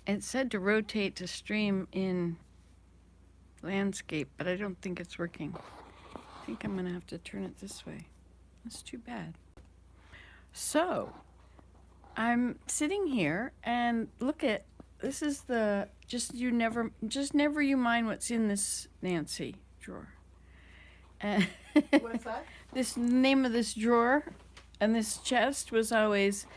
It said to rotate to stream in landscape, but I don't think it's working. I think I'm gonna have to turn it this way. That's too bad. So, I'm sitting here and look at, this is the, just never you mind what's in this Nancy drawer. And What's that? this name of this drawer and this chest was always,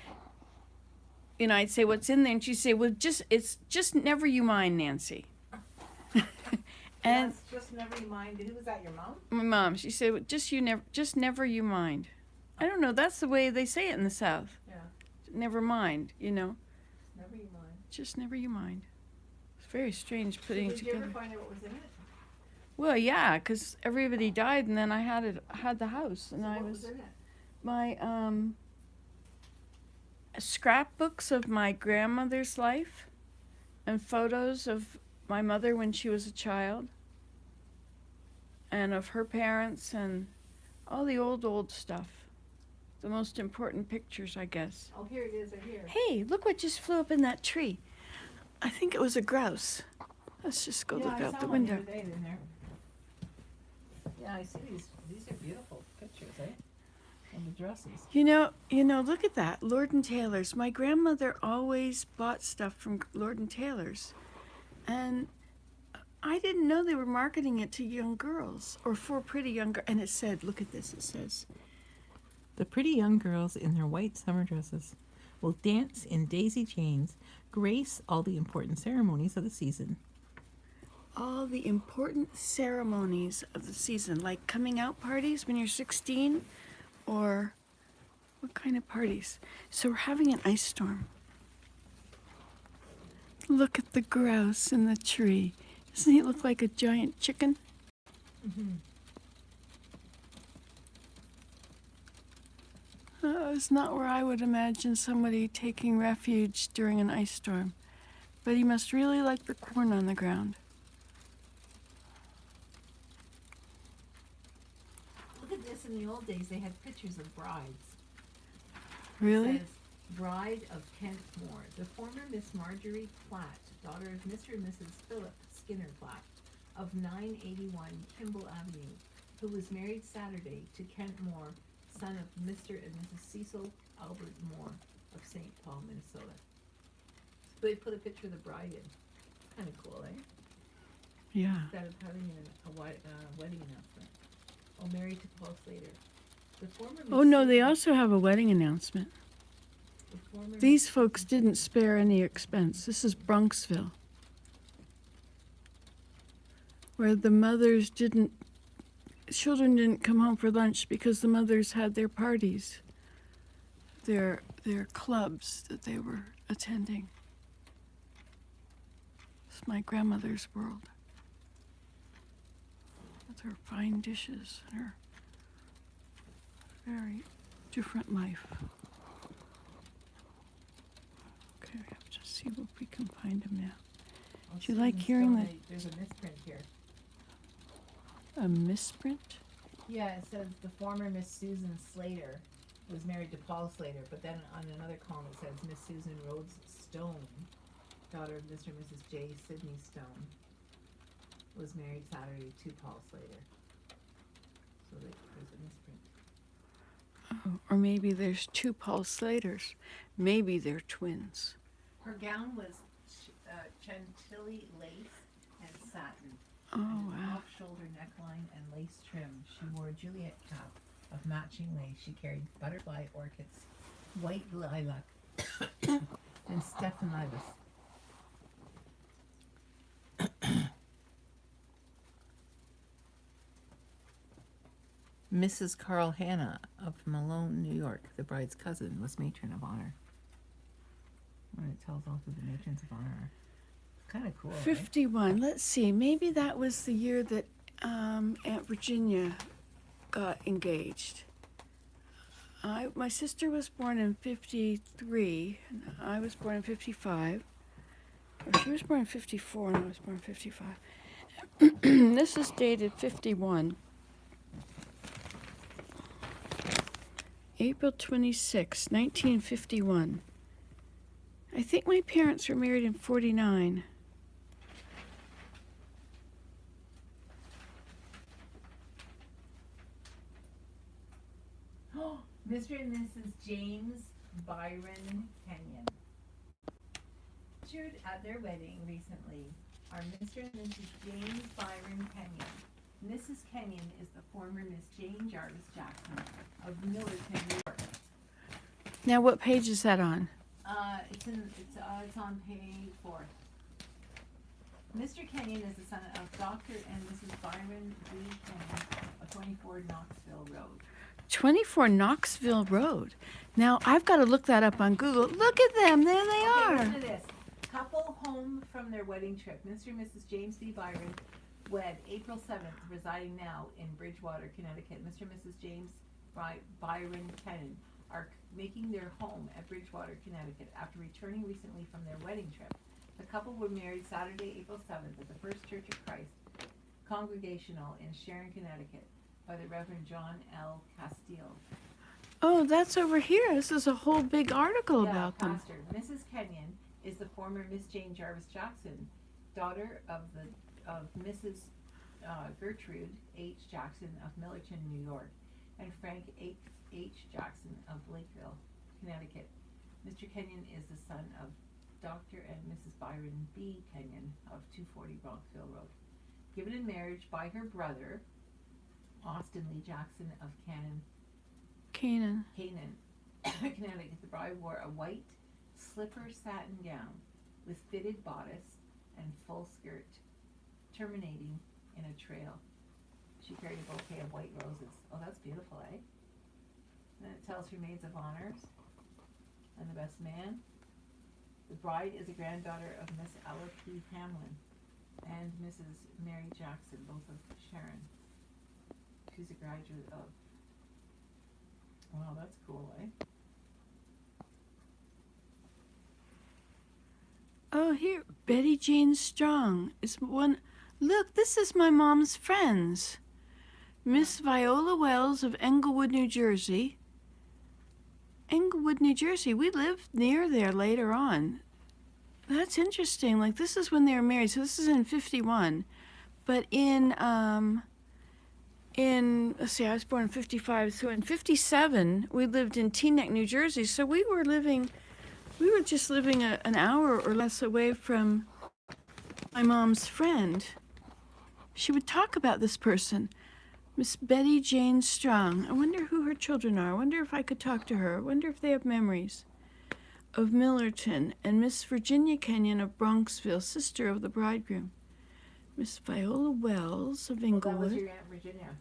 I'd say what's in there, and she'd say, well, it's just never you mind, Nancy. And that's just never you mind. Who was that? Your mom? my mom, she said, well, just never you mind. I don't know. That's the way they say it in the South. Yeah. Never mind, Never you mind. Just never you mind. It's very strange putting it Did together. you ever find out what was in it? Well, yeah, because everybody died, and then I had the house, and So I what was in it? my scrapbooks of my grandmother's life, and photos of my mother when she was a child, and of her parents, and all the old stuff. The most important pictures, I guess. Oh, here it is, right here. Hey, look what just flew up in that tree. I think it was a grouse. Let's just go look out the window. The other day in there. Yeah, I see these. These are beautiful pictures, eh? And the dresses. You know, look at that. Lord and Taylor's. My grandmother always bought stuff from Lord and Taylor's. And I didn't know they were marketing it to young girls or for pretty young girls. And it said, look at this, it says, The pretty young girls in their white summer dresses will dance in daisy chains, grace all the important ceremonies of the season. all the important ceremonies of the season, like coming out parties when you're 16, or what kind of parties? So we're having an ice storm. Look at the grouse in the tree. Doesn't he look like a giant chicken? Mm-hmm. It's not where I would imagine somebody taking refuge during an ice storm. But he must really like the corn on the ground. Look at this. In the old days, they had pictures of brides. Really? It says, Bride of Kent Moore, the former Miss Marjorie Platt, daughter of Mr. and Mrs. Philip Skinner Platt of 981 Kimball Avenue, who was married Saturday to Kent Moore, son of Mr. and Mrs. Cecil Albert Moore of St. Paul, Minnesota. So they put a picture of the bride in. Kind of cool, eh? Yeah. Instead of having a wedding announcement. Oh, married to Paul Slater. The former Oh Miss no, they Susan- also have a wedding announcement. the former These folks didn't spare any expense. This is Bronxville, where the children didn't come home for lunch because the mothers had their parties, their clubs that they were attending. It's my grandmother's world, with her fine dishes and her very different life. Okay, we have to see if we can find him now. Oh, Do you like Susan hearing Stone, that? There's a misprint here. A misprint? Yeah, it says the former Miss Susan Slater was married to Paul Slater, but then on another column it says Miss Susan Rhodes Stone, daughter of Mr. and Mrs. J. Sidney Stone, was married Saturday to Paul Slater. So there's a misprint. Oh, or maybe there's two Paul Slaters. Maybe they're twins. Her gown was chantilly lace and satin. Oh, and an wow. off-shoulder neckline and lace trim. She wore a Juliet cap of matching lace. She carried butterfly orchids, white lilac, and Stephanibus. Mrs. Carl Hanna of Malone, New York, the bride's cousin, was matron of honor. And it tells all who the matrons of honor are. It's kind of cool. 51. Let's see. Maybe that was the year that Aunt Virginia got engaged. My sister was born in 53. And I was born in 55. Or she was born in 54 and I was born in 55. This is dated 51. April 26, 1951. I think my parents were married in 49. Mr. and Mrs. James Byron Kenyon. Featured at their wedding recently are Mr. and Mrs. James Byron Kenyon. Mrs. Kenyon is the former Miss Jane Jarvis Jackson of Millerton, New York. Now, what page is that on? It's on page 4. Mr. Kenyon is the son of Dr. and Mrs. Byron B. Kenyon of 24 Knoxville Road. 24 Knoxville Road. Now, I've got to look that up on Google. Look at them. There they are. Listen to this. Couple home from their wedding trip. Mr. and Mrs. James B. Byron wed April 7th, residing now in Bridgewater, Connecticut. Mr. and Mrs. James Byron Kenyon are making their home at Bridgewater, Connecticut after returning recently from their wedding trip. The couple were married Saturday, April 7th at the First Church of Christ Congregational in Sharon, Connecticut by the Reverend John L. Castile. Oh, that's over here. This is a whole big article about them. Pastor. Mrs. Kenyon is the former Miss Jane Jarvis Jackson, daughter of Mrs. Gertrude H. Jackson of Millerton, New York, and Frank H. Jackson of Lakeville, Connecticut. Mr. Kenyon is the son of Dr. and Mrs. Byron B. Kenyon of 240 Bronxville Road. Given in marriage by her brother, Austin Lee Jackson of Canaan. Connecticut. The bride wore a white slipper satin gown with fitted bodice and full skirt, terminating in a trail. She carried a bouquet of white roses. Oh, that's beautiful, eh? And then it tells her maids of honors and the best man. The bride is a granddaughter of Miss Ella P. Hamlin and Mrs. Mary Jackson, both of Sharon. She's a graduate of. Wow, that's cool, eh? Oh, here, Betty Jane Strong is one. Look, this is my mom's friends. Miss Viola Wells of Englewood, New Jersey. Englewood, New Jersey. We lived near there later on. That's interesting. Like, this is when they were married. So this is in 51. But let's see, I was born in 55. So in 57, we lived in Teaneck, New Jersey. So we were just living an hour or less away from my mom's friend. She would talk about this person, Miss Betty Jane Strong. I wonder who her children are. I wonder if I could talk to her. I wonder if they have memories of Millerton. And Miss Virginia Kenyon of Bronxville, sister of the bridegroom. Miss Viola Wells of Englewood. Well, that was your Aunt Virginia.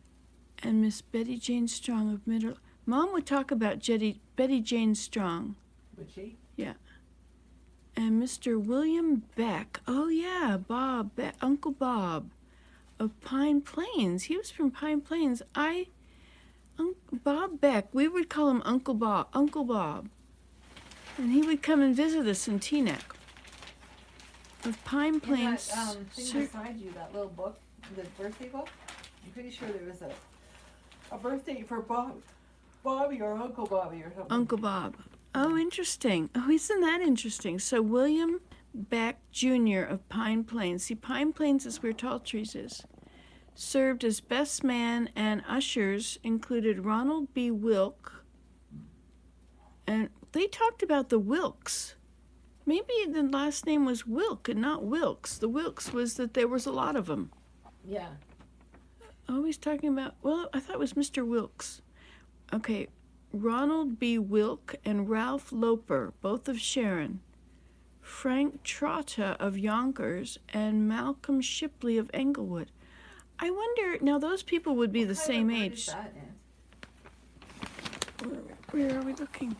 And Miss Betty Jane Strong of Middle. Mom would talk about Betty Jane Strong. Would she? Yeah. And Mr. William Beck. Oh, yeah, Uncle Bob of Pine Plains. He was from Pine Plains. Bob Beck, we would call him Uncle Bob. And he would come and visit us in Teaneck. Of Pine Plains. That thing beside you, that little book, the birthday book, I'm pretty sure there was a birthday for Bobby or Uncle Bobby or something. Uncle Bob. Oh, interesting. Oh, isn't that interesting? So William Beck Jr. of Pine Plains. See, Pine Plains is where Tall Trees is. Served as best man, and ushers included Ronald B. Wilk. And they talked about the Wilks. Maybe the last name was Wilk and not Wilkes. The Wilks was that there was a lot of them. Yeah. Always talking about, well, I thought it was Mr. Wilkes. Okay, Ronald B. Wilk and Ralph Loper, both of Sharon. Frank Trotta of Yonkers and Malcolm Shipley of Englewood. I wonder, now those people would be the same age. Is that, Where are we looking?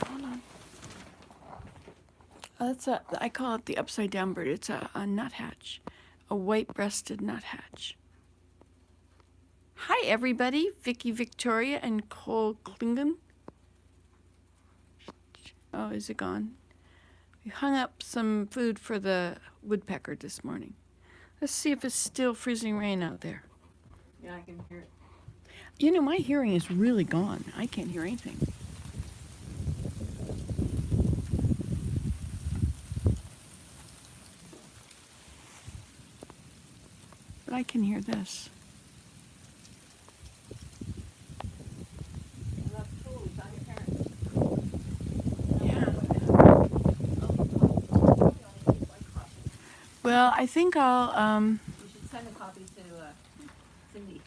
Hold on. I call it the upside down bird. It's a nuthatch, a white-breasted nuthatch. Hi, everybody. Vicky Victoria and Cole Klingon. Oh, is it gone? We hung up some food for the woodpecker this morning. Let's see if it's still freezing rain out there. Yeah, I can hear it. You know, my hearing is really gone. I can't hear anything. I can hear this. That's cool. We got your parents. Yeah. Oh, you only need one copy. Well, I think I'll, You should send a copy to Cindy.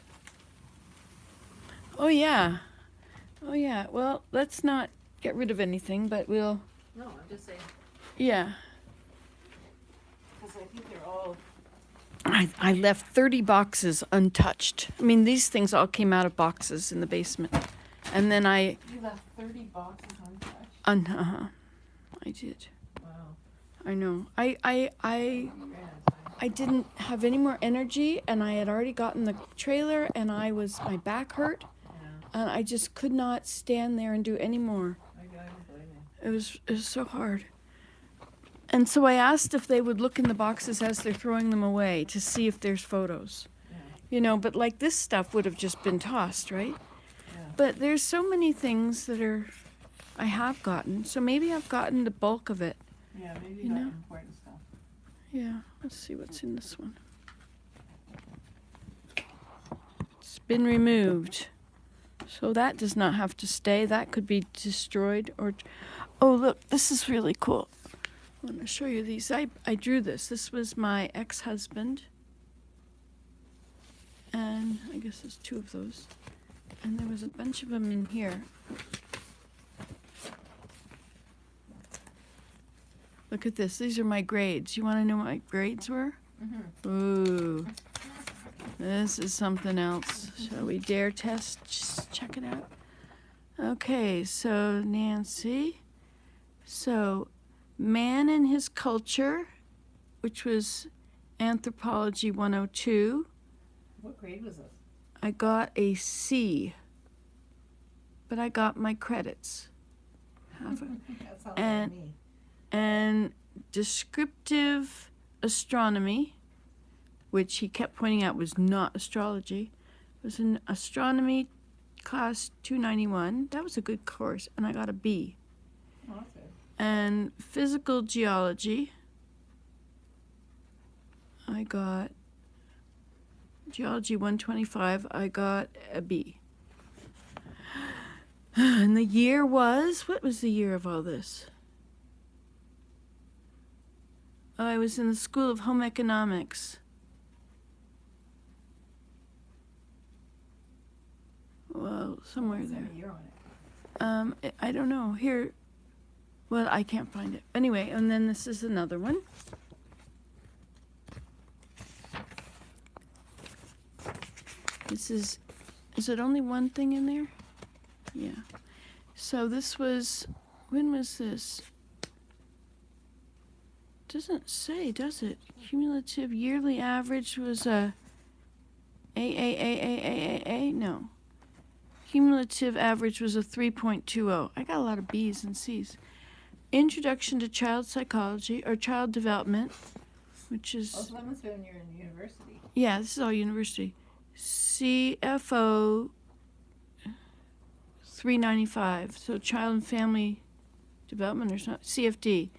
oh yeah. Oh yeah. Well, let's not get rid of anything, but we'll, No, I'm just saying, yeah. because I think they're all. I left 30 boxes untouched. I mean, these things all came out of boxes in the basement. And then You left 30 boxes untouched? I did. Wow. I know. You ran out of time. I didn't have any more energy, and I had already gotten the trailer, and my back hurt, Yeah, and I just could not stand there and do any more. I don't blame you. It was so hard. And so I asked if they would look in the boxes as they're throwing them away to see if there's photos. Yeah, You know, but like this stuff would have just been tossed, right? yeah. But there's so many things that I have gotten. So maybe I've gotten the bulk of it. Yeah, maybe You you got know? important stuff. Yeah, let's see what's in this one. It's been removed. So that does not have to stay. That could be destroyed or... Oh, look, this is really cool. I want to show you these. I drew this. This was my ex-husband. And I guess there's two of those. And there was a bunch of them in here. Look at this. These are my grades. You want to know what my grades were? Mm-hmm. Ooh. This is something else. Shall we dare test? Just check it out. Okay, so Nancy. So, Man and His Culture, which was Anthropology 102. What grade was this? I got a C, but I got my credits. Half a- That's all And- me. and descriptive astronomy, which he kept pointing out was not astrology, was an astronomy class 291. That was a good course, and I got a B. Oh, that's good. And physical geology, I got geology 125. I got a B. And the year was, what was the year of all this? Oh, I was in the School of Home Economics. Well, somewhere What's there. that year on it? I don't know. Here, well, I can't find it. Anyway, and then this is another one. This is it only one thing in there? Yeah. So this was, when was this? Doesn't say, does it? Cumulative yearly average was a no. Cumulative average was a 3.20. I got a lot of B's and C's. Introduction to Child Psychology or Child Development, which is, Oh, so that must have been when you were in university. yeah, this is all university. CFO 395. So Child and Family Development or something. CFD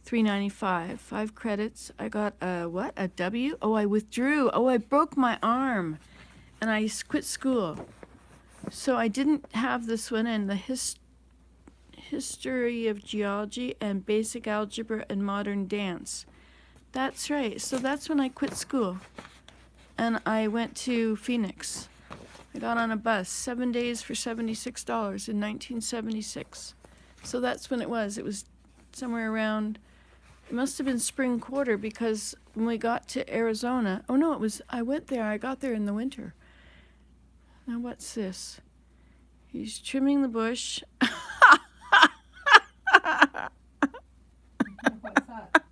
395. 5 credits. I got a what? A W? Oh, I withdrew. Oh, I broke my arm. And I quit school. So I didn't have this one, and the history of geology and basic algebra and modern dance. That's right. So that's when I quit school. And I went to Phoenix. I got on a bus, 7 days for $76 in 1976. So that's when it was. It was somewhere around, it must have been spring quarter, because when we got to Arizona, oh no, I got there in the winter. Now what's this? He's trimming the bush. What's that?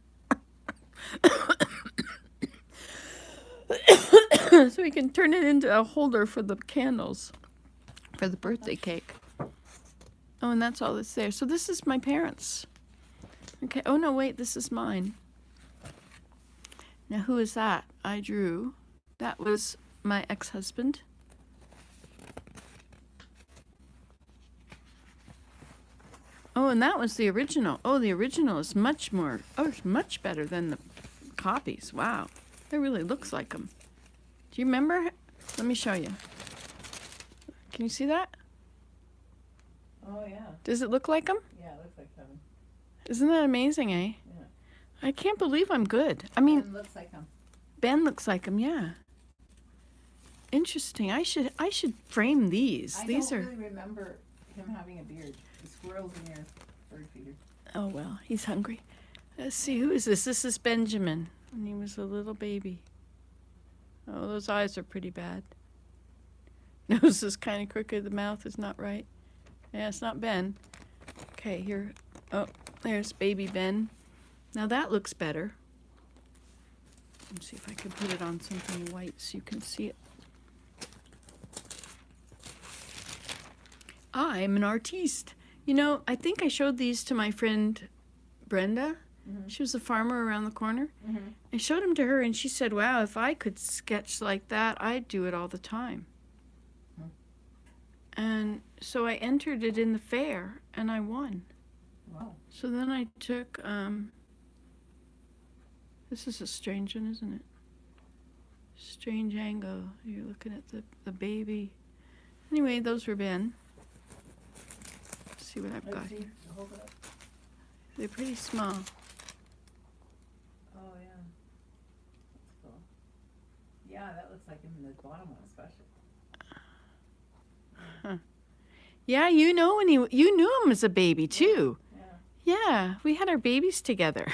So we can turn it into a holder for the candles, for the birthday cake. Oh, and that's all that's there. So this is my parents. Okay, oh no, wait, this is mine. Now who is that? I drew. That was my ex-husband. Oh, and that was the original. Oh, the original is much more, it's much better than the copies. Wow, it really looks like them. Do you remember? Let me show you. Can you see that? Oh, yeah. Does it look like him? Yeah, it looks like Kevin. Isn't that amazing, eh? Yeah. I can't believe I'm good. I mean, Ben looks like him. Ben looks like him, yeah. Interesting. I should frame these. I These don't are. really remember him having a beard. The squirrel's in your bird feeder. Oh well, he's hungry. Let's see, who is this? This is Benjamin, when he was a little baby. Oh, those eyes are pretty bad. Nose is kind of crooked. The mouth is not right. Yeah, it's not Ben. Okay, here. Oh, there's baby Ben. Now that looks better. Let's see if I can put it on something white so you can see it. I'm an artiste. You know, I think I showed these to my friend Brenda. Mm-hmm. She was a farmer around the corner. Mm-hmm. I showed them to her and she said, wow, if I could sketch like that, I'd do it all the time. Hmm. And so I entered it in the fair and I won. Wow. So then I took, this is a strange one, isn't it? Strange angle. You're looking at the baby. Anyway, those were Ben. Let's see what I've got Let's see. here. Hold it up. They're pretty small. Oh, yeah. That's cool. Yeah, that looks like him in the bottom one especially. Yeah, you know when you knew him as a baby too. Yeah. Yeah, we had our babies together.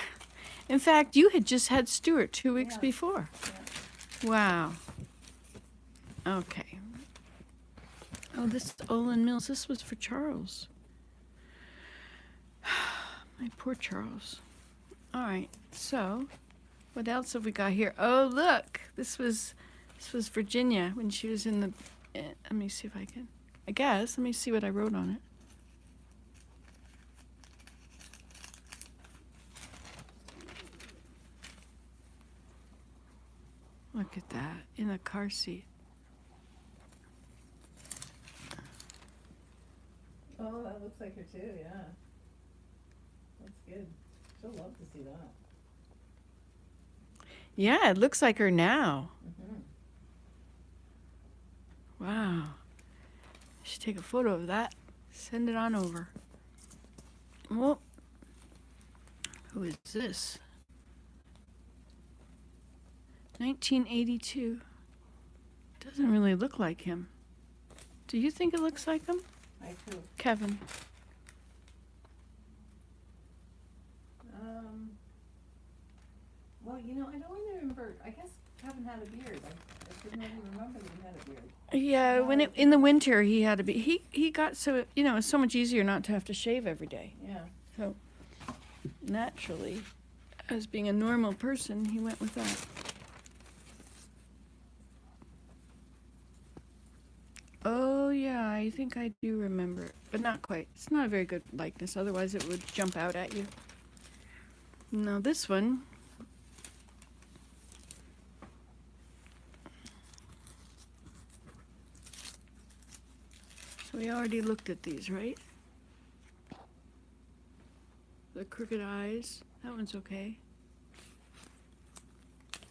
In fact, you had just had Stuart 2 weeks Yeah. before. Yeah. Wow. Okay. Oh, this is Olin Mills. This was for Charles. My poor Charles. All right. So, what else have we got here? Oh, look. This was Virginia when she was in the. Let me see if I can. I guess. Let me see what I wrote on it. Look at that, in a car seat. Oh, that looks like her too, yeah. That's good. She'll love to see that. Yeah, it looks like her now. Mm-hmm. Wow. I should take a photo of that. Send it on over. Well, who is this? 1982. Doesn't really look like him. Do you think it looks like him? I too. Kevin. Well, you know, I don't really remember. I guess Kevin had a beard. I didn't really remember that he had a beard. Yeah, when in the winter he had to be. He got so it's so much easier not to have to shave every day. Yeah. So naturally, as being a normal person, he went with that. Oh yeah, I think I do remember it, but not quite. It's not a very good likeness, otherwise it would jump out at you. Now this one. So we already looked at these, right? The crooked eyes, that one's okay.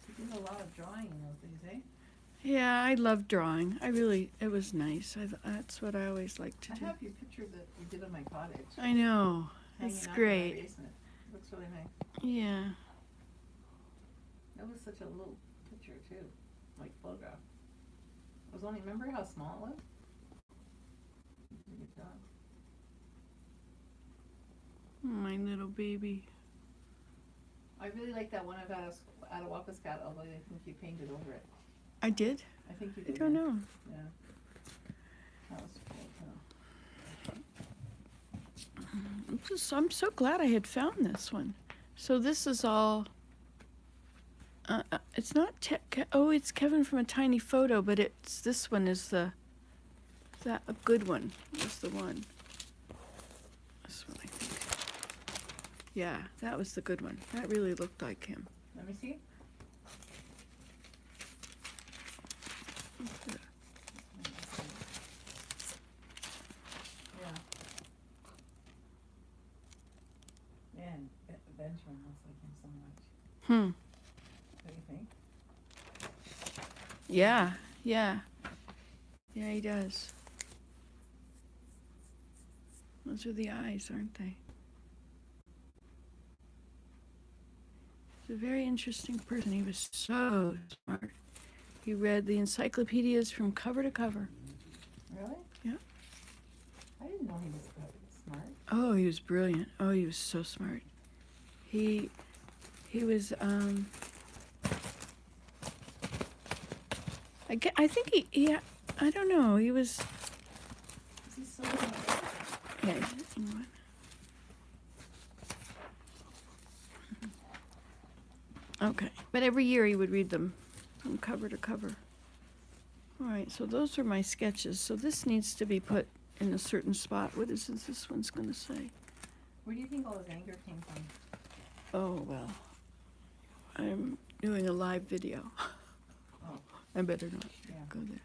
You did a lot of drawing in those things, eh? Yeah, I love drawing. It was nice. That's what I always like to I do. have your picture that you did on my cottage. I know. Hanging It's up great. In my basement. Looks really nice. Yeah. That was such a little picture too, like photograph. It was only, remember how small it was? Good job. My little baby. I really like that one of Atawapiskat, although I think you painted over it. I did? I think you I did. don't yeah. know. Yeah. That was cool too. I'm so glad I had found this one. So this is all. It's not. It's Kevin from a tiny photo, but this one is a good one. Was the one. This one, I think. Yeah, that was the good one. That really looked like him. Let me see. Yeah. Man, Benjamin looks like him so much. Hmm. What do you think? Yeah, yeah. Yeah, he does. Those are the eyes, aren't they? He's a very interesting person. He was so smart. He read the encyclopedias from cover to cover. Really? Yeah. I didn't know he was smart. Oh, he was brilliant. Oh, he was so smart. He was I think he I don't know. He was Is he so yeah, hang on. Okay. But every year he would read them from cover to cover. All right, so those are my sketches. So this needs to be put in a certain spot. What is this one's going to say? Where do you think all his anger came from? Oh, well, I'm doing a live video. Oh. I better not Yeah. go there.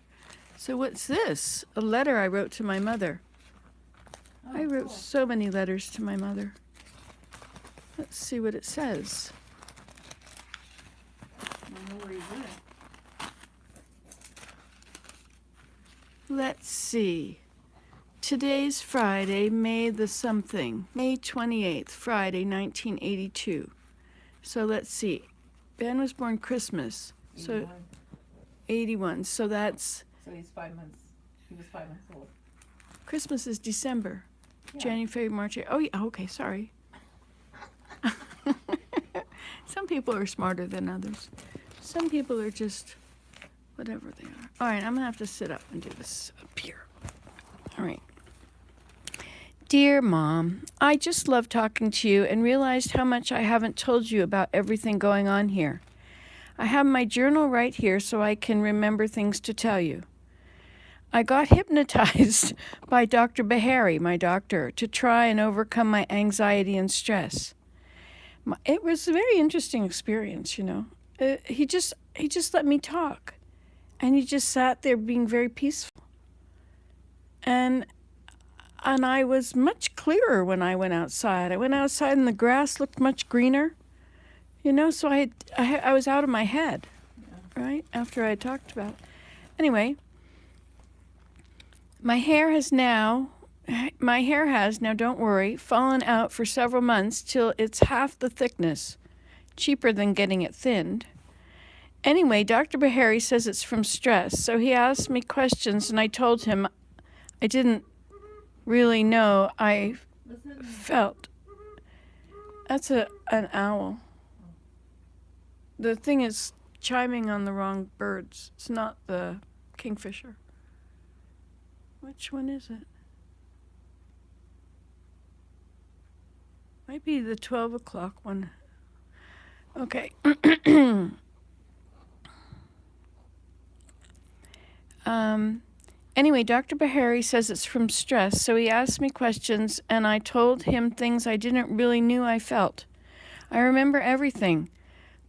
So what's this? A letter I wrote to my mother. Oh, I wrote cool. so many letters to my mother. Let's see what it says. I know where he's at. Let's see. Today's Friday, May 28th, Friday, 1982. So let's see. Ben was born Christmas, so 81. 81. So that's So he's 5 months. He was 5 months old. Christmas is December. Yeah. January, February, March. Oh, yeah. Okay, sorry. Some people are smarter than others. Some people are just whatever they are. All right, I'm going to have to sit up and do this up here. All right. Dear Mom, I just love talking to you and realized how much I haven't told you about everything going on here. I have my journal right here so I can remember things to tell you. I got hypnotized by Dr. Bahari, my doctor, to try and overcome my anxiety and stress. It was a very interesting experience, you know. He just let me talk, and he just sat there being very peaceful. And I was much clearer when I went outside. I went outside and the grass looked much greener, you know. So I was out of my head, right after I talked about it. Anyway. My hair has now, don't worry, fallen out for several months till it's half the thickness. Cheaper than getting it thinned. Anyway, Dr. Bahari says it's from stress, so he asked me questions and I told him I didn't really know I felt. That's an owl. The thing is chiming on the wrong birds. It's not the kingfisher. Which one is it? Might be the 12 o'clock one. Okay. Anyway, Dr. Bahari says it's from stress, so he asked me questions and I told him things I didn't really knew I felt. I remember everything.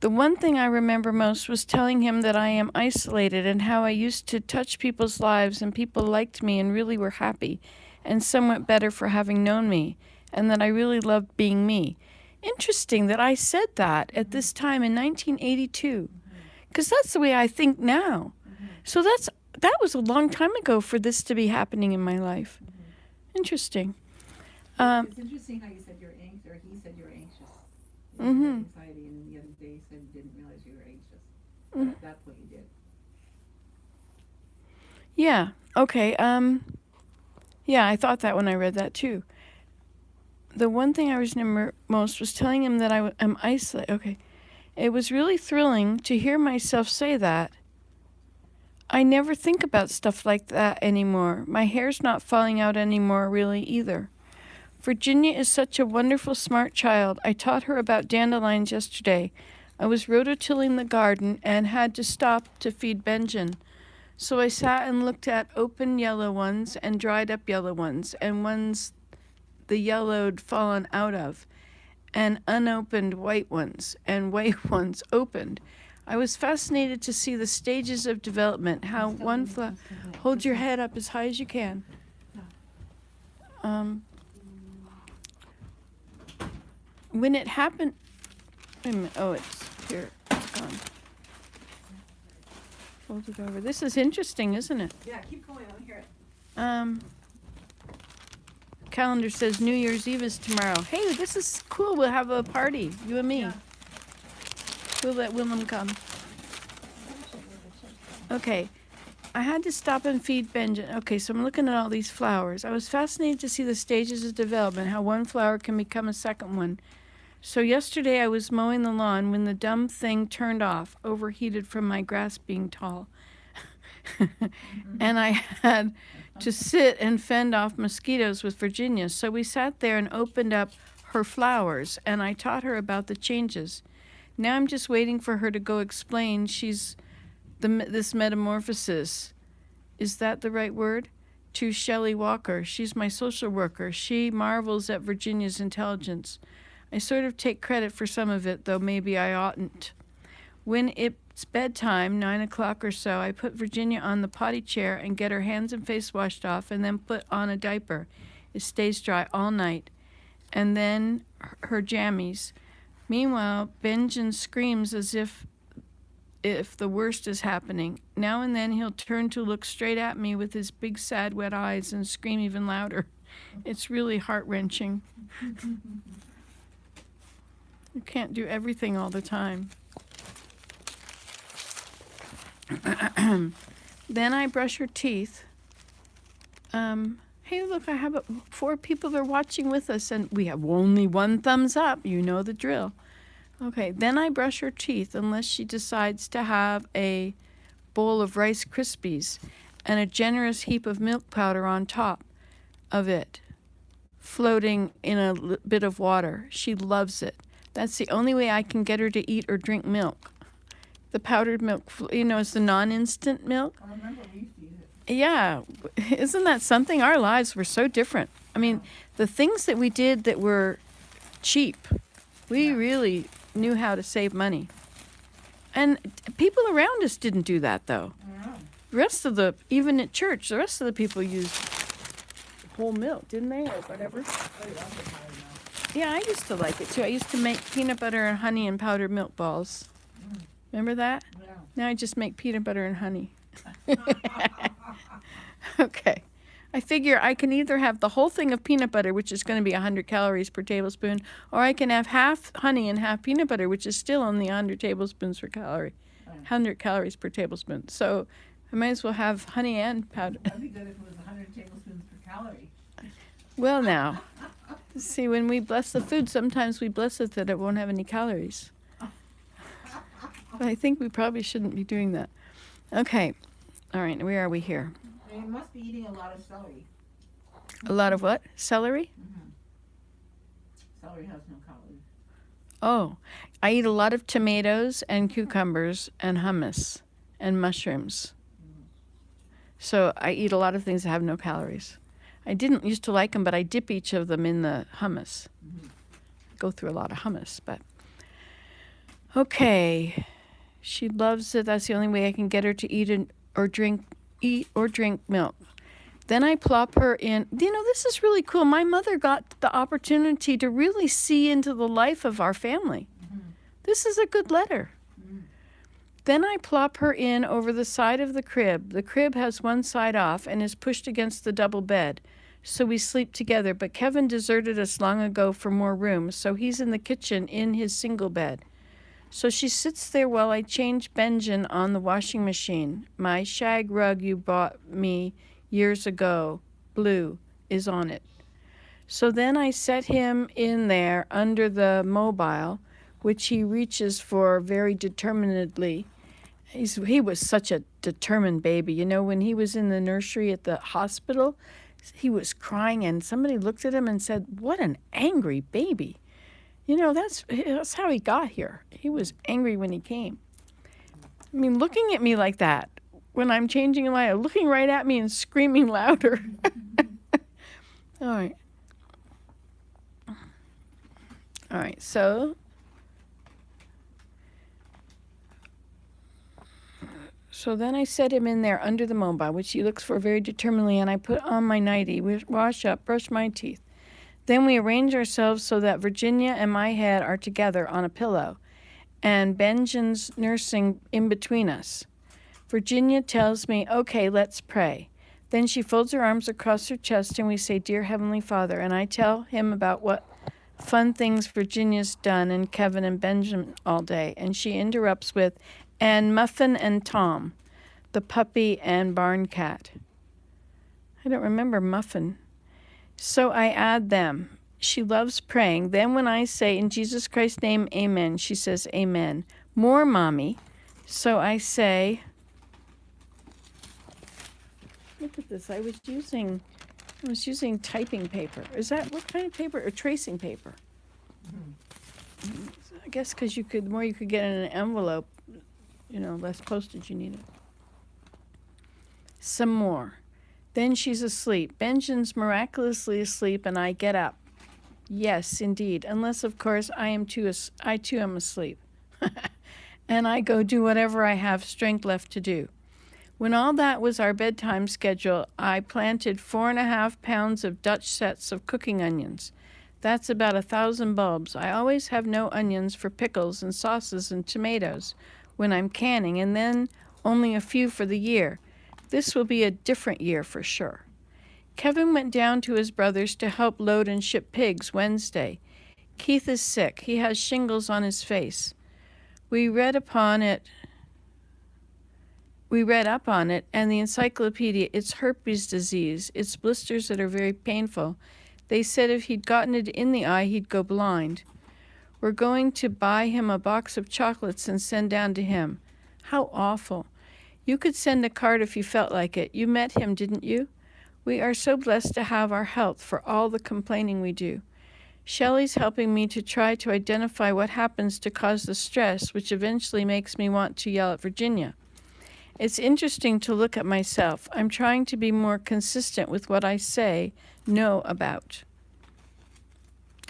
The one thing I remember most was telling him that I am isolated and how I used to touch people's lives and people liked me and really were happy and somewhat better for having known me, and that I really loved being me. Interesting that I said that at this time in 1982, because that's the way I think now. So that was a long time ago for this to be happening in my life. Interesting. It's interesting how you said you're anxious, or he said you're anxious. You had anxiety, and the other day you said you didn't realize you were anxious. That's what you did. Yeah. Okay. Yeah, I thought that when I read that too. The one thing I remember most was telling him that I am isolated. Okay. It was really thrilling to hear myself say that. I never think about stuff like that anymore. My hair's not falling out anymore, really, either. Virginia is such a wonderful, smart child. I taught her about dandelions yesterday. I was rototilling the garden and had to stop to feed Benjamin. So I sat and looked at open yellow ones and dried up yellow ones, and ones the yellowed fallen out of, and unopened white ones, and white ones opened. I was fascinated to see the stages of development, how one flower... Hold your head up as high as you can. When it happened... Wait a minute. Oh, it's here. It's gone. fold it over. This is interesting, isn't it? Yeah, keep going. I want to hear it. Calendar says New Year's Eve is tomorrow. Hey, this is cool. We'll have a party, you and me. Yeah. We'll let Willem come. Okay. I had to stop and feed Benjamin. Okay, so I'm looking at all these flowers. I was fascinated to see the stages of development, how one flower can become a second one. So yesterday I was mowing the lawn when the dumb thing turned off, overheated from my grass being tall. And I had to sit and fend off mosquitoes with Virginia. So we sat there and opened up her flowers, and I taught her about the changes. Now I'm just waiting for her to go explain this metamorphosis. Is that the right word? To Shelley Walker. She's my social worker. She marvels at Virginia's intelligence. I sort of take credit for some of it, though maybe I oughtn't. When it's bedtime, 9 o'clock or so, I put Virginia on the potty chair and get her hands and face washed off and then put on a diaper. It stays dry all night. And then her jammies. Meanwhile, Benjamin screams as if the worst is happening. Now and then he'll turn to look straight at me with his big, sad, wet eyes and scream even louder. It's really heart-wrenching. You can't do everything all the time. Then I brush her teeth. Hey, look, I have 4 people that are watching with us, and we have only 1 thumbs up. You know the drill. Okay, then I brush her teeth unless she decides to have a bowl of Rice Krispies and a generous heap of milk powder on top of it, floating in a bit of water. She loves it. That's the only way I can get her to eat or drink milk. The powdered milk, it's the non-instant milk. I remember we used to eat it. Yeah, isn't that something? Our lives were so different. I mean, the things that we did that were cheap, we really knew how to save money. And people around us didn't do that, though. The rest of even at church, the rest of the people used whole milk, didn't they, or whatever? Yeah, I used to like it, too. I used to make peanut butter and honey and powdered milk balls. Remember that? Yeah. Now I just make peanut butter and honey. Okay. I figure I can either have the whole thing of peanut butter, which is going to be 100 calories per tablespoon, or I can have half honey and half peanut butter, which is still only 100 tablespoons per calorie. 100 calories per tablespoon. So I might as well have honey and powder. That'd be good if it was 100 tablespoons per calorie. Well, now, see, when we bless the food, sometimes we bless it that it won't have any calories. But I think we probably shouldn't be doing that. Okay. All right, where are we here? You must be eating a lot of celery. A lot of what? Celery? Celery has no calories. Oh, I eat a lot of tomatoes and cucumbers and hummus and mushrooms. So I eat a lot of things that have no calories. I didn't used to like them, but I dip each of them in the hummus. Go through a lot of hummus, but okay. She loves it. That's the only way I can get her to eat or drink milk. Then I plop her in. This is really cool. My mother got the opportunity to really see into the life of our family. This is a good letter. Then I plop her in over the side of the crib. The crib has one side off and is pushed against the double bed. So we sleep together. But Kevin deserted us long ago for more room. So he's in the kitchen in his single bed. So she sits there while I change Benjamin on the washing machine. My shag rug you bought me years ago, blue, is on it. So then I set him in there under the mobile, which he reaches for very determinedly. He was such a determined baby. When he was in the nursery at the hospital, he was crying, and somebody looked at him and said, "What an angry baby." That's how he got here. He was angry when he came. I mean, looking at me like that when I'm changing a light, looking right at me and screaming louder. All right. All right, so then I set him in there under the mobile, which he looks for very determinedly, and I put on my nightie, wash up, brush my teeth. Then we arrange ourselves so that Virginia and my head are together on a pillow, and Benjamin's nursing in between us. Virginia tells me, okay, let's pray. Then she folds her arms across her chest and we say, Dear Heavenly Father, and I tell him about what fun things Virginia's done and Kevin and Benjamin all day. And she interrupts with, and Muffin and Tom, the puppy and barn cat. I don't remember Muffin. So I add them. She loves praying. Then when I say, in Jesus Christ's name, amen, she says, amen. More, Mommy. So I say, look at this. I was using typing paper. Is that what kind of paper? Or tracing paper? I guess because the more you could get in an envelope, less postage you needed. Some more. Then she's asleep. Benjamin's miraculously asleep, and I get up. Yes, indeed. Unless, of course, I too am asleep. And I go do whatever I have strength left to do. When all that was our bedtime schedule, I planted 4.5 pounds of Dutch sets of cooking onions. That's about 1,000 bulbs. I always have no onions for pickles and sauces and tomatoes when I'm canning, and then only a few for the year. This will be a different year for sure. Kevin went down to his brother's to help load and ship pigs Wednesday. Keith is sick. He has shingles on his face. We read up on it, and the encyclopedia, it's herpes disease. It's blisters that are very painful. They said if he'd gotten it in the eye, he'd go blind. We're going to buy him a box of chocolates and send down to him. How awful. You could send a card if you felt like it. You met him, didn't you? We are so blessed to have our health for all the complaining we do. Shelley's helping me to try to identify what happens to cause the stress, which eventually makes me want to yell at Virginia. It's interesting to look at myself. I'm trying to be more consistent with what I say no about.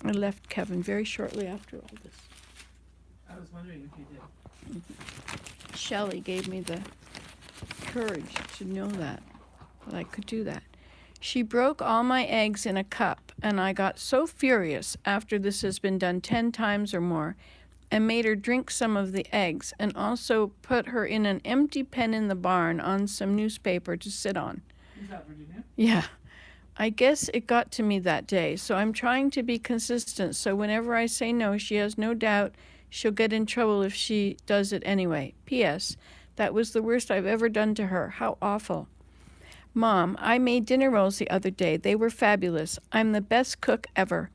I left Kevin very shortly after all this. I was wondering if you did. Shelley gave me the courage to know that I could do that. She broke all my eggs in a cup, and I got so furious after this has been done 10 times or more, and made her drink some of the eggs, and also put her in an empty pen in the barn on some newspaper to sit on. Is that Virginia? Yeah. I guess it got to me that day, so I'm trying to be consistent, so whenever I say no, she has no doubt she'll get in trouble if she does it anyway. P.S. That was the worst I've ever done to her. How awful. Mom, I made dinner rolls the other day. They were fabulous. I'm the best cook ever.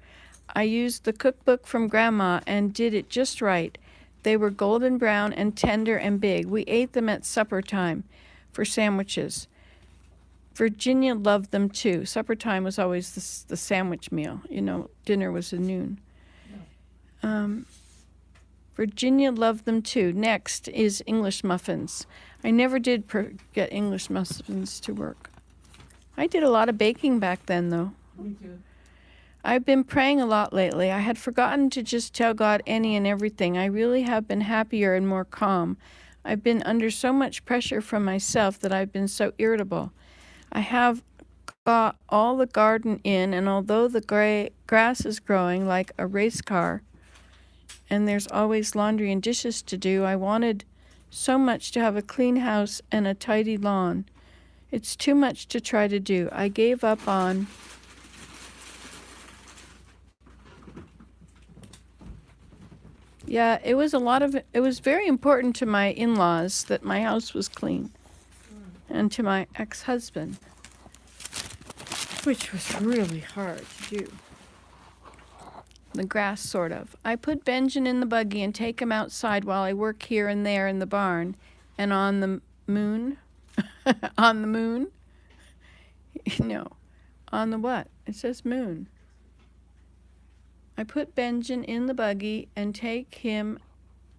I used the cookbook from Grandma and did it just right. They were golden brown and tender and big. We ate them at supper time for sandwiches. Virginia loved them too. Supper time was always the sandwich meal. Dinner was at noon. Virginia loved them too. Next is English muffins. I never did get English muffins to work. I did a lot of baking back then, though. Me too. I've been praying a lot lately. I had forgotten to just tell God any and everything. I really have been happier and more calm. I've been under so much pressure from myself that I've been so irritable. I have got all the garden in, and although the grass is growing like a race car, and there's always laundry and dishes to do, I wanted so much to have a clean house and a tidy lawn. It's too much to try to do. I gave up on it was very important to my in-laws that my house was clean, and to my ex-husband, which was really hard to do. The grass, sort of. I put Benjamin in the buggy and take him outside while I work here and there in the barn. And on the moon? On the moon? No. On the what? It says moon. I put Benjamin in the buggy and take him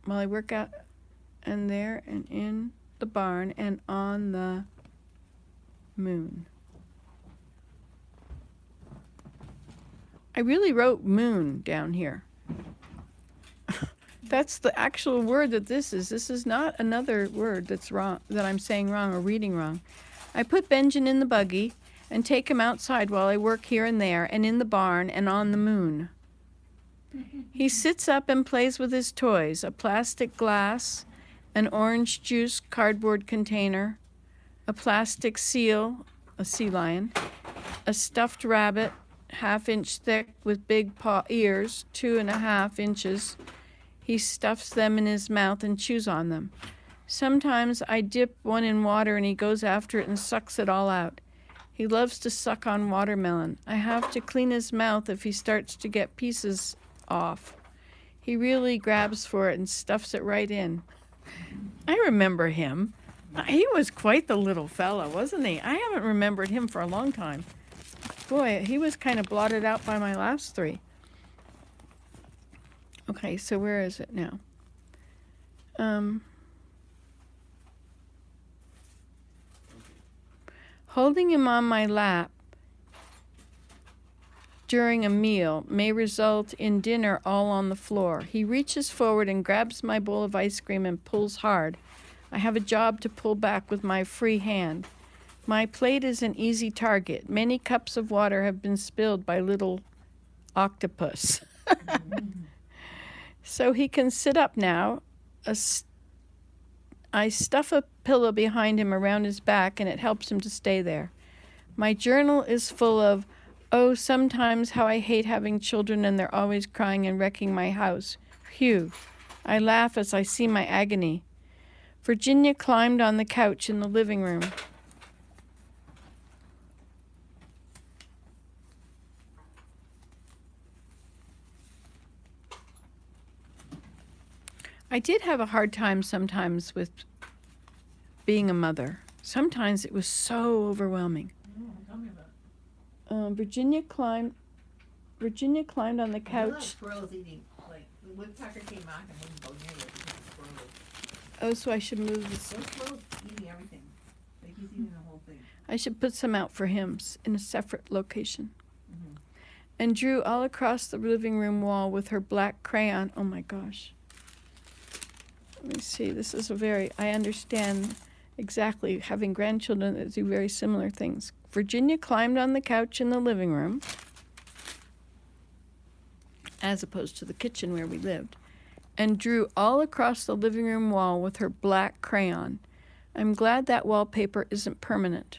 while I work out and there and in the barn and on the moon. I really wrote moon down here. That's the actual word that this is. This is not another word that's wrong, that I'm saying wrong or reading wrong. I put Benjamin in the buggy and take him outside while I work here and there and in the barn and on the moon. He sits up and plays with his toys, a plastic glass an orange juice cardboard container, a plastic seal, a sea lion, a stuffed rabbit, 1/2 inch thick with big paw ears, 2.5 inches. He stuffs them in his mouth and chews on them. Sometimes I dip one in water and he goes after it and sucks it all out. He loves to suck on watermelon. I have to clean his mouth if he starts to get pieces off. He really grabs for it and stuffs it right in. I remember him. He was quite the little fella, wasn't he? I haven't remembered him for a long time. Boy, he was kind of blotted out by my last 3. Okay, so where is it now? Holding him on my lap during a meal may result in dinner all on the floor. He reaches forward and grabs my bowl of ice cream and pulls hard. I have a job to pull back with my free hand. My plate is an easy target. Many cups of water have been spilled by little octopus. So he can sit up now. I stuff a pillow behind him around his back and it helps him to stay there. My journal is full of, oh, sometimes how I hate having children and they're always crying and wrecking my house. Phew. I laugh as I see my agony. Virginia climbed on the couch in the living room. I did have a hard time sometimes with being a mother. Sometimes it was so overwhelming. Tell me about it. Virginia climbed on the I couch. love squirrels eating, like, the woodpecker came out and wouldn't go near it because the squirrel Oh, so I should move this. those squirrels eating everything. Like, he's eating the whole thing. I should put some out for him in a separate location. And drew all across the living room wall with her black crayon. Oh my gosh. Let me see. This is I understand exactly having grandchildren that do very similar things. Virginia climbed on the couch in the living room, as opposed to the kitchen where we lived, and drew all across the living room wall with her black crayon. I'm glad that wallpaper isn't permanent.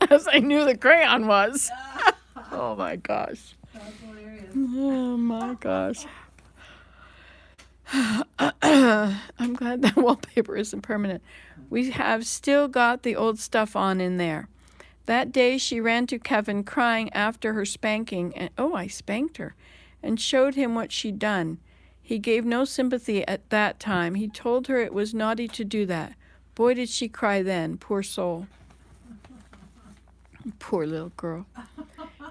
As I knew the crayon was. Oh my gosh. That's hilarious. Oh my gosh. I'm glad that wallpaper isn't permanent. We have still got the old stuff on in there. That day she ran to Kevin crying after her spanking, and I spanked her, and showed him what she'd done. He gave no sympathy at that time. He told her it was naughty to do that. Boy, did she cry then, poor soul. Poor little girl.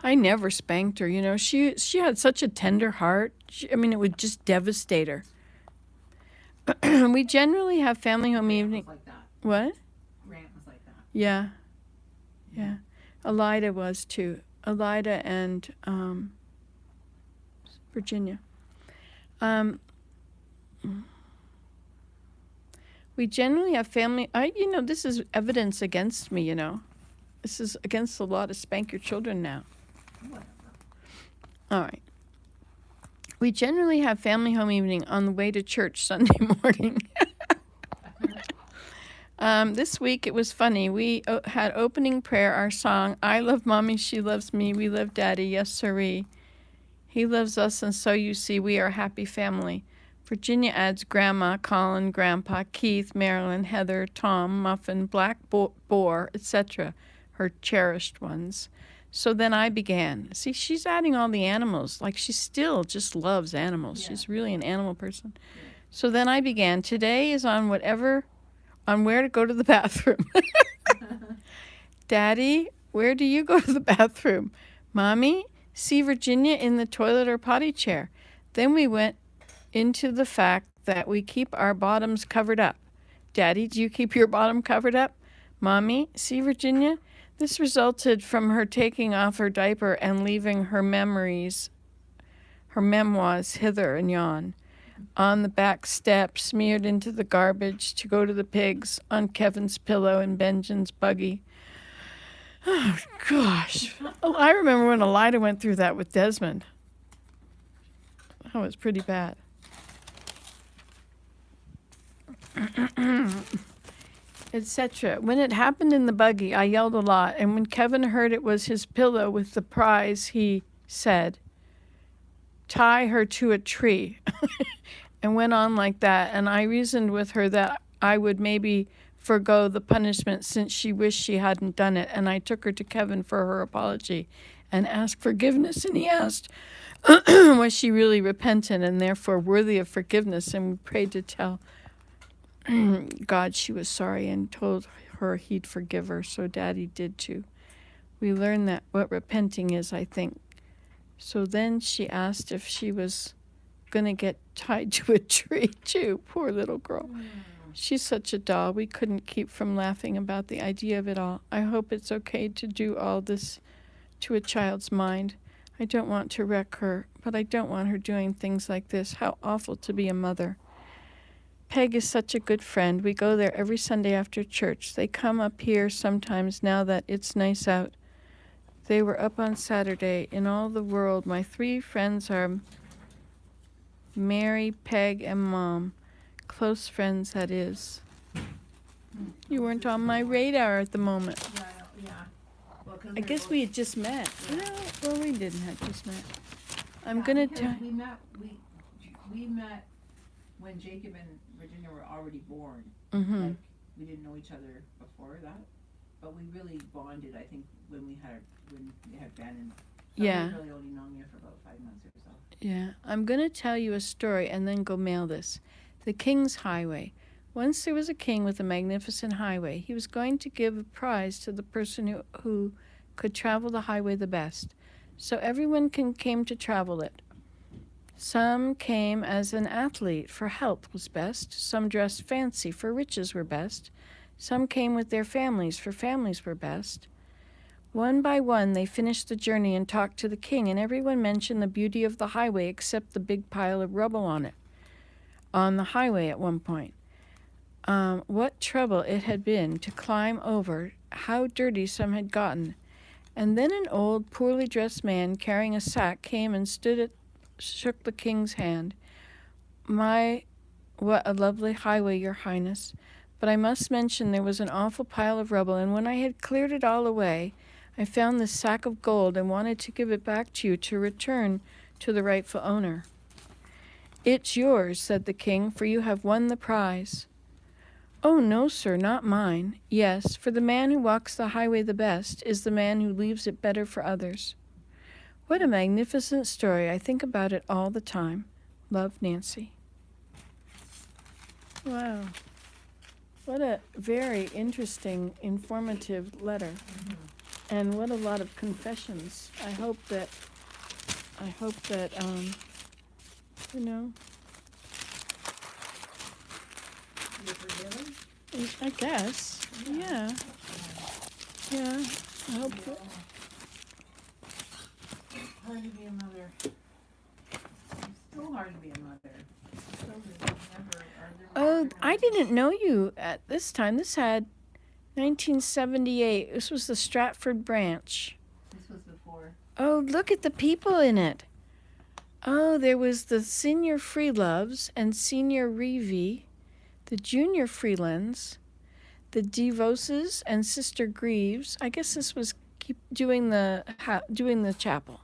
I never spanked her, you know. She had such a tender heart. It would just devastate her. We generally have family home evening. Was like that. What? Grant was like that. Yeah. Yeah. Elida was too. Elida and Virginia. We generally have family. This is evidence against me, you know. This is against the law to spank your children now. Whatever. All right. We generally have family home evening on the way to church Sunday morning. This week it was funny. We had opening prayer, our song, I love Mommy, she loves me, we love Daddy, yes sirree. He loves us, and so you see, we are a happy family. Virginia adds Grandma, Colin, Grandpa, Keith, Marilyn, Heather, Tom, Muffin, Black Boar, etc., her cherished ones. So then I began. See, she's adding all the animals. Like, she still just loves animals. Yeah. She's really an animal person. Yeah. So then I began. Today is on where to go to the bathroom. Daddy, where do you go to the bathroom? Mommy, see Virginia in the toilet or potty chair. Then we went into the fact that we keep our bottoms covered up. Daddy, do you keep your bottom covered up? Mommy, see Virginia? This resulted from her taking off her diaper and leaving her memoirs hither and yon, on the back step, smeared into the garbage to go to the pigs, on Kevin's pillow in Benjamin's buggy. Oh, gosh. I remember when Elida went through that with Desmond. That was pretty bad. Etc. When it happened in the buggy, I yelled a lot, and when Kevin heard it was his pillow with the prize, he said, "Tie her to a tree," and went on like that. And I reasoned with her that I would maybe forgo the punishment since she wished she hadn't done it. And I took her to Kevin for her apology and asked forgiveness. And he asked, was she really repentant and therefore worthy of forgiveness? And we prayed to tell God she was sorry and told her he'd forgive her. So Daddy did too. We learned that what repenting is, I think. So then she asked if she was going to get tied to a tree too. Poor little girl. She's such a doll. We couldn't keep from laughing about the idea of it all. I hope it's okay to do all this to a child's mind. I don't want to wreck her, but I don't want her doing things like this. How awful to be a mother. Peg is such a good friend. We go there every Sunday after church. They come up here sometimes now that it's nice out. They were up on Saturday. In all the world, my 3 friends are Mary, Peg, and Mom. Close friends, that is. You weren't on my radar at the moment. Yeah. Well, 'cause I they're guess both- we had just met. Yeah. No, well, we didn't have just met. I'm Yeah, gonna because tell. we met when Jacob and Virginia were already born. Mm-hmm. Like, we didn't know each other before that, but we really bonded, I think, when we had Ben, and so Yeah. we've really only known you for about 5 months or so. Yeah, I'm going to tell you a story and then go mail this. The King's Highway. Once there was a king with a magnificent highway. He was going to give a prize to the person who could travel the highway the best. So everyone came to travel it. Some came as an athlete, for health was best. Some dressed fancy, for riches were best. Some came with their families, for families were best. One by one, they finished the journey and talked to the king, and everyone mentioned the beauty of the highway except the big pile of rubble on the highway at one point. What trouble it had been to climb over, how dirty some had gotten. And then an old, poorly dressed man carrying a sack came and shook the king's hand. "My, what a lovely highway, your highness. But I must mention there was an awful pile of rubble, and when I had cleared it all away, I found this sack of gold and wanted to give it back to you to return to the rightful owner." "It's yours," said the king, "for you have won the prize." "Oh, no, sir, not mine. Yes, for the man who walks the highway the best is the man who leaves it better for others." What a magnificent story. I think about it all the time. Love, Nancy. Wow. What a very interesting, informative letter. And what a lot of confessions. I hope that, you know, You're forgiven? I guess, yeah. Yeah, I hope that. Hard to be a mother. It's still hard to be a mother. Oh, I didn't know you at this time. This had 1978. This was the Stratford branch. This was before. Oh, look at the people in it. Oh, there was the Senior Freeloves and Senior Reevy, the Junior Freelands, the Devoses and Sister Greaves. I guess this was doing the chapel.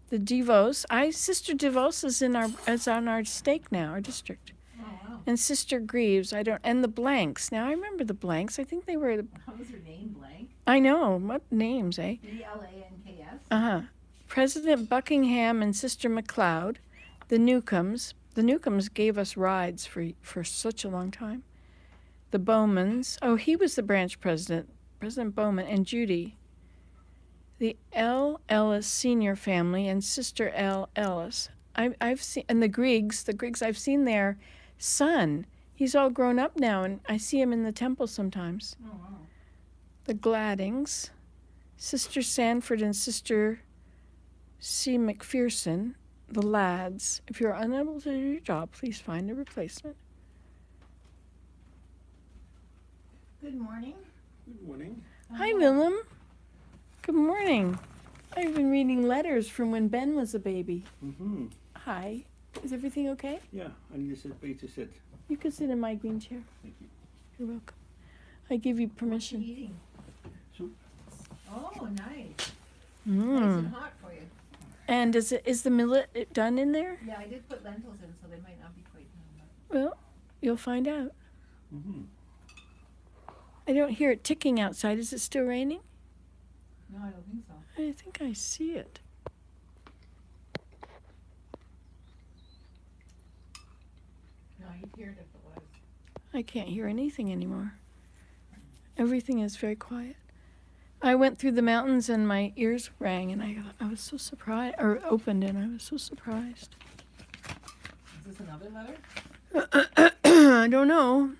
The Devos. Sister Devos is on our stake now, our district. Oh, wow. And Sister Greaves, and the Blanks. Now I remember the Blanks. I think they were. How was her name, Blank? I know what names, eh? BLANKS? President Buckingham and Sister McLeod, the Newcombs. The Newcombs gave us rides for such a long time. The Bowmans. Oh, he was the branch president, President Bowman, and Judy. The L. Ellis Senior family and Sister L. Ellis. I've seen, and the Griggs. I've seen their son. He's all grown up now, and I see him in the temple sometimes. Oh, wow. The Gladdings, Sister Sanford and Sister C. McPherson, the Lads. If you're unable to do your job, please find a replacement. Good morning. Good morning. Hi, Willem. Good morning. I've been reading letters from when Ben was a baby. Mm-hmm. Hi. Is everything okay? Yeah, I need a place to sit. You can sit in my green chair. Thank you. You're welcome. I give you What you permission. eating? Soup. Oh, nice. Nice and hot for you. And is the millet done in there? Yeah, I did put lentils in, so they might not be quite done. But Well, you'll find out. Mm-hmm. I don't hear it ticking outside. Is it still raining? no, I don't think so. I think I see it. No, you'd hear it if it was. I can't hear anything anymore. Everything is very quiet. I went through the mountains and my ears rang, and I was so surprised, or opened, and I was so surprised. Is this another letter? I don't know.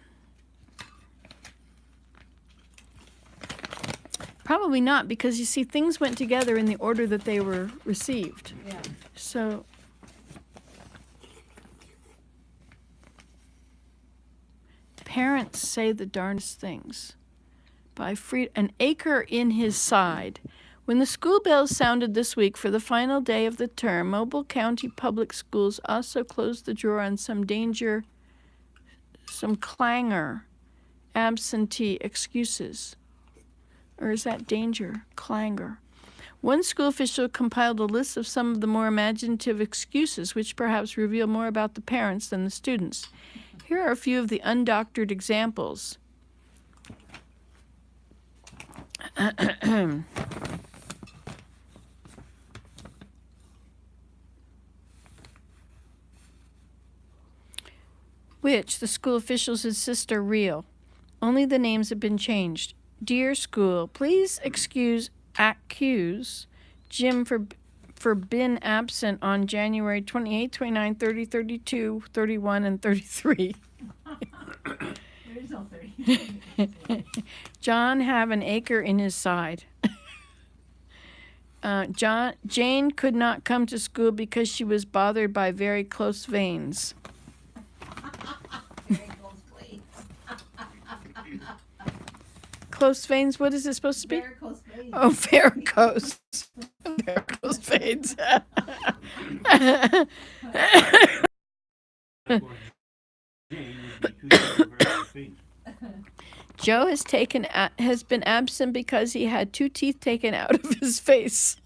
Probably not, because you see, things went together in the order that they were received. Yeah. So, parents say the darndest things. By An acre in his side. When the school bells sounded this week for the final day of the term, Mobile County Public Schools also closed the drawer on some clangor, absentee excuses. Or is that danger? Clangor. One school official compiled a list of some of the more imaginative excuses, which perhaps reveal more about the parents than the students. Here are a few of the undoctored examples. Which the school officials insist are real. Only the names have been changed. Dear school, please accuse Jim for been absent on January 28, 29, 30, 32, 31, and 33. There is no 30. John have an acre in his side. Jane could not come to school because she was bothered by very close veins. Very close, please. Close veins, what is it supposed to be? Varicose veins. Oh, varicose. Varicose veins. Joe has been absent because he had 2 teeth taken out of his face.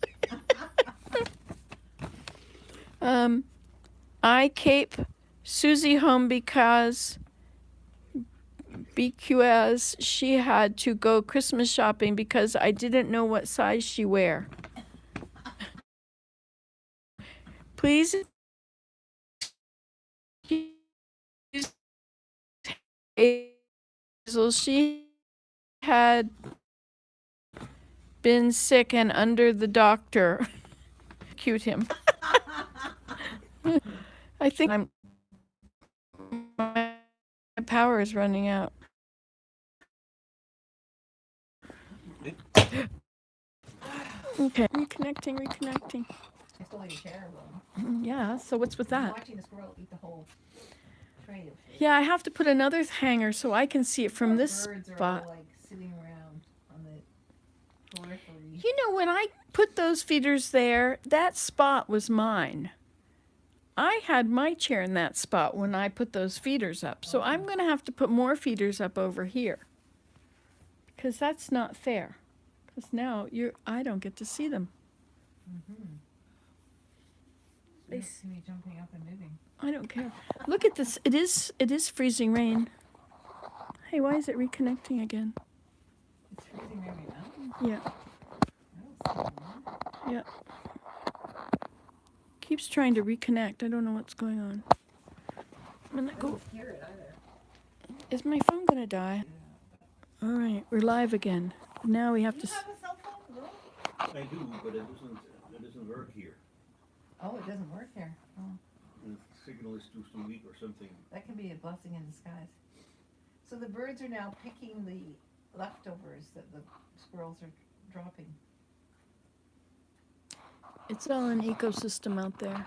I cape Susie home because she had to go Christmas shopping because I didn't know what size she wear. Please she had been sick and under the doctor. Cute him. I think my power is running out. Okay, reconnecting. I stole your chair, Will. Yeah, so what's with I'm that? watching the squirrel eat the whole tray of food. Yeah, I have to put another hanger so I can see it from this Birds are spot. all like sitting around on the periphery. You know, when I put those feeders there, that spot was mine. I had my chair in that spot when I put those feeders up. So I'm going to have to put more feeders up over here. Because that's not fair. Because now I don't get to see them. Mm-hmm. They You see me jumping up and moving. I don't care. Look at this. It is freezing rain. Hey, why is it reconnecting again? It's freezing right now. Yeah. I don't see it. Yeah. Keeps trying to reconnect. I don't know what's going on. I'm gonna I go. don't hear it either. Is my phone gonna die? All right, we're live again. Now we have Do to. you have a cell phone, Will? I do, but it doesn't work here. Oh, it doesn't work here. Oh, The signal is too weak or something. that can be a blessing in disguise. So the birds are now picking the leftovers that the squirrels are dropping. It's all an ecosystem out there.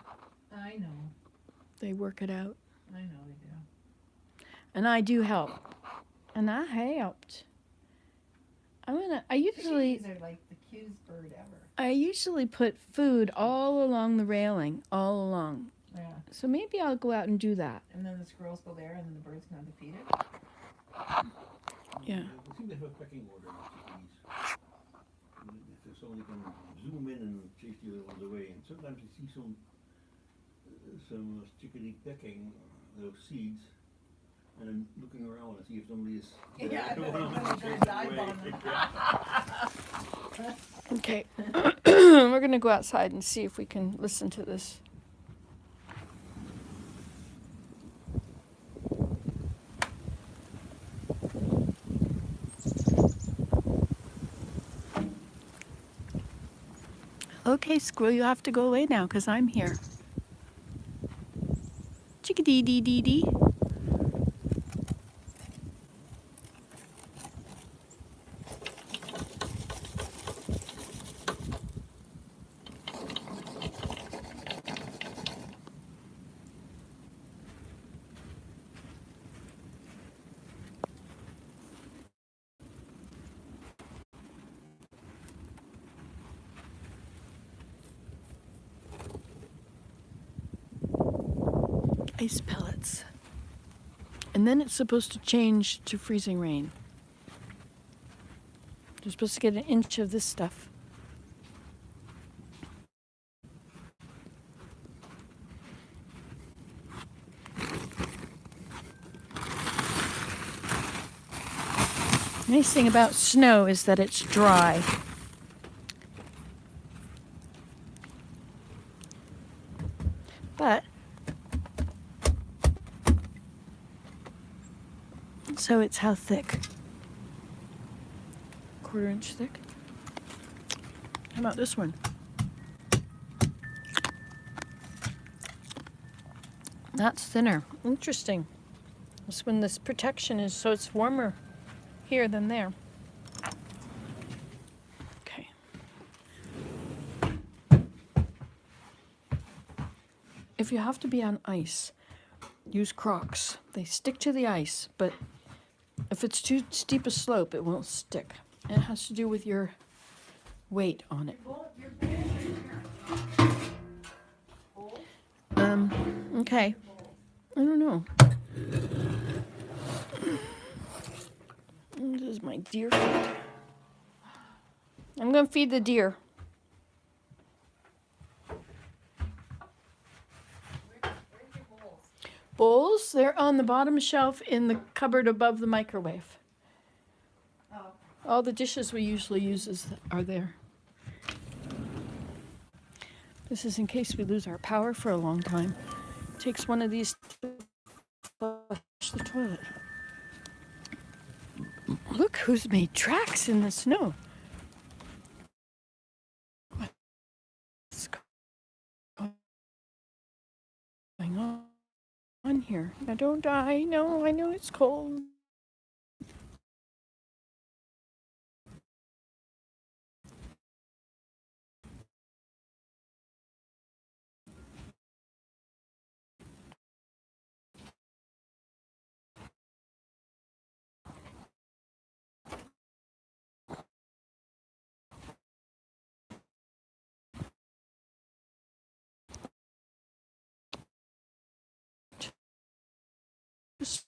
I know. They work it out, I know they do. and I do help. And I helped. I usually These are like the cutest bird ever. I usually put food all along the railing, all along. Yeah. So maybe I'll go out and do that. And then the squirrels go there, and then the birds can have to feed it. Yeah. They seem to have a pecking order, the chickadees. If somebody can zoom in and chase the other ones away, and sometimes you see some chickadee pecking those seeds, and then looking around and see if somebody is Yeah, I bet one of them somebody's chasing gonna dive away. on them. Okay. We're going to go outside and see if we can listen to this. Okay, squirrel, you have to go away now because I'm here. Chickadee dee dee dee. Ice pellets. And then it's supposed to change to freezing rain. You're supposed to get an inch of this stuff. The nice thing about snow is that it's dry. But so it's how thick? 1/4 inch thick. How about this one? That's thinner. Interesting. That's when this protection is, so it's warmer here than there. Okay. If you have to be on ice, use Crocs. They stick to the ice, but if it's too steep a slope, it won't stick. And it has to do with your weight on it. Okay. I don't know. This is my deer feed. I'm gonna feed the deer. Bowls, they're on the bottom shelf in the cupboard above the microwave. Oh. All the dishes we usually use are there. This is in case we lose our power for a long time. Takes one of these to flush the toilet. Look who's made tracks in the snow. What's going on here? Now don't die. No, I know it's cold. Just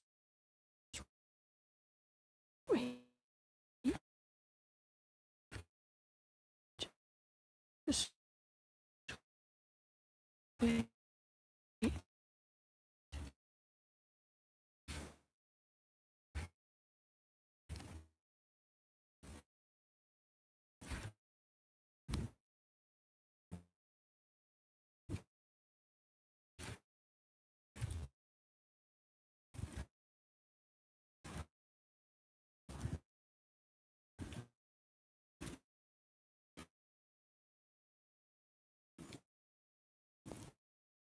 wait. Just wait.